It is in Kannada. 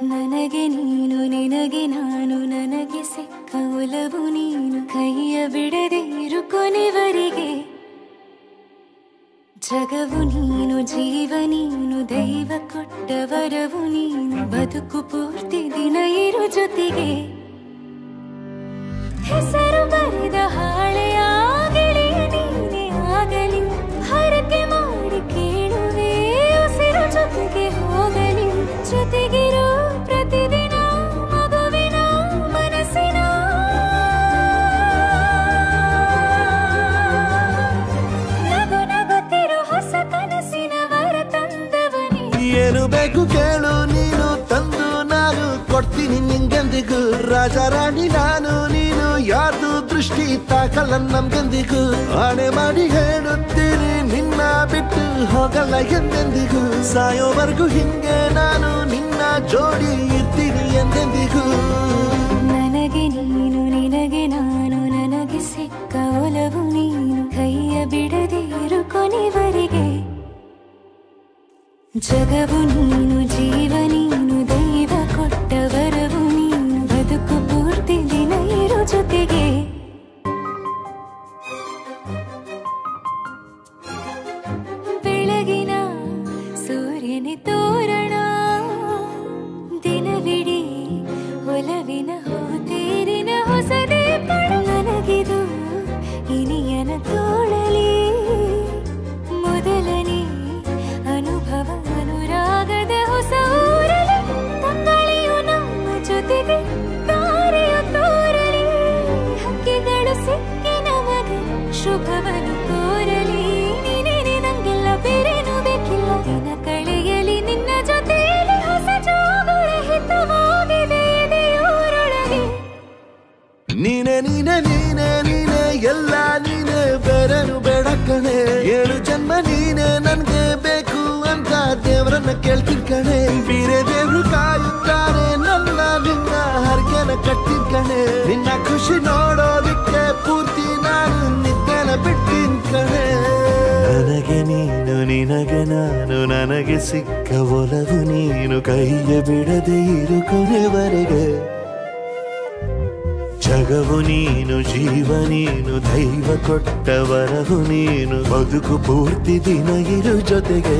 ನನಗೆ ನೀನು ನಿನಗೆ ನಾನು ನನಗೆ ಸಿಕ್ಕ ಒಲವು ನೀನು ಕೈಯ ಬಿಡದೆ ಇರು ಕೊನೆವರೆಗೆ ಜಗವು ನೀನು ಜೀವ ನೀನು ದೈವ ಕೊಟ್ಟ ವರವು ನೀನು ಬದುಕು ಪೂರ್ತಿ ದಿನ ಇರು ಜೊತೆಗೆ ಹೆಸರು ಬರೆದ ಹಾಳೆಯ ಗೆಳೆಯ ನೀನೇ ಆಗಲಿ ಹರಕೆ ಮಾಡಿ ಕೇಳುವೆ ಉಸಿರು ಜೊತೆಗೆ ಹೋಗಲಿ ಜೊತೆಗಿರೋ ಪ್ರತಿದಿನ ಮಗುವಿನ ಮನಸ್ಸಿನ ನಗು ನಗುತ್ತಿರೋ ಹೊಸ ಕನಸಿನ ವರ ತಂದವನೇ ಏನು ಬೇಕು ಕೇಳು ನೀನು ತಂದು ನಾನು ಕೊಡ್ತೀನಿ ನಿಂಗೆಂದಿಗೂ ರಾಜ ರಾಣಿ ನಾನು ನೀನು ಯಾರ್ದು ದೃಷ್ಟಿ ತಾಕಲ್ಲ ನಮ್ಗೆಂದಿಗೂ ಆಣೆ ಮಾಡಿ ಹೇಳುತ್ತೀನಿ ನಿನ್ನ ಬಿಟ್ಟು ಹೋಗಲ್ಲ ಎಂದೆಂದಿಗೂ ಸಾಯೋವರೆಗೂ ಹಿಂಗೆ ನಾನು ನಿನ್ನ ಜೋಡಿ ಇರ್ತೀನಿ ಎಂದೆಂದಿಗೂ ನನಗೆ ನೀನು ನಿನಗೆ ನಾನು ನನಗೆ ಸಿಕ್ಕ ಒಲವು ನೀನು ಕೈಯ ಬಿಡದೆ ಇರು ಕೊನೆವರೆಗೆ ಜಗವು ನೀನು ಜೀವ ನೀನು ದೈವ ಕೊಟ್ಟ ವರವು ನೀನು ಬದುಕು ಪೂರ್ತಿ ದಿನ ಇರು ಜೊತೆಗೆ ಬೆಳಗಿನ ಸೂರ್ಯನೇ ತೋರಣ ದಿನವಿಡೀ ಒಲವಿನ ಹೋತೇರಿನ ಹೊಸದೇ ಪಣ ನನಗಿದು ಇನಿಯನ ತೋಳಲಿ ಮೊದಲನೇ ಅನುಭವ ಅನುರಾಗದ ಹೊಸ ಊರಲಿ ತಂಗಳಿಯು ನಮ್ಮ ಜೊತೆಗೆ ತಾರೆಯು ತೋರಲಿ ಹಕ್ಕಿಗಳು ಸಿಕ್ಕಿ ನಮಗೆ ಶುಭವನ್ನು ಕೋರಲಿ ನೀನೇ ನಂಗೆಲ್ಲ ಬೇರೇನು ಬೇಕಿಲ್ಲ ದಿನ ಕಳೆಯಲಿ ನಿನ್ನ ಜೊತೆಯಲ್ಲಿ ಹೊಸ ಜೋಗುಳ ಹಿತವಾಗಿದೆ ಎದೆಯೂರೊಳಗೆ ನೀನೆ ನೀನೆ ನೀನೆ ನೀನೆ ಎಲ್ಲ ನೀನೆ ಬೇರೆನು ಬೇಡ ಕಣೆ ಏಳು ಜನ್ಮ ನೀನೆ ನನ್ಗೆ ಬೇಕು ಅಂತ ದೇವರನ್ನ ಕೇಳ್ತೀನಿ ಕಣೆ ಬೇರೆ ದೇವ್ರು ಕಾಯುತ್ತಾರೆ ನನ್ನ ನಿನ್ನ ಹರ್ಗೆನ ಕಟ್ಟಿನ ಕಣೆ ನಿನ್ನ ಖುಷಿ ನೋಡೋದಿಕ್ಕೆ ಪೂರ್ತಿ ನಾನು ನಿದ್ದೆನ ಬಿಟ್ಟಿನ ಕಣೆ ನನಗೆ ನೀನು ನಿನಗೆ ನಾನು ನನಗೆ ಸಿಕ್ಕ ಒಲವು ನೀನು ಕೈಯ ಬಿಡದೆ ಇರು ಕೊನೆವರೆಗೆ ಜಗವು ನೀನು ಜೀವ ನೀನು ದೈವ ಕೊಟ್ಟ ವರವು ನೀನು ಬದುಕು ಪೂರ್ತಿ ದಿನ ಇರು ಜೊತೆಗೆ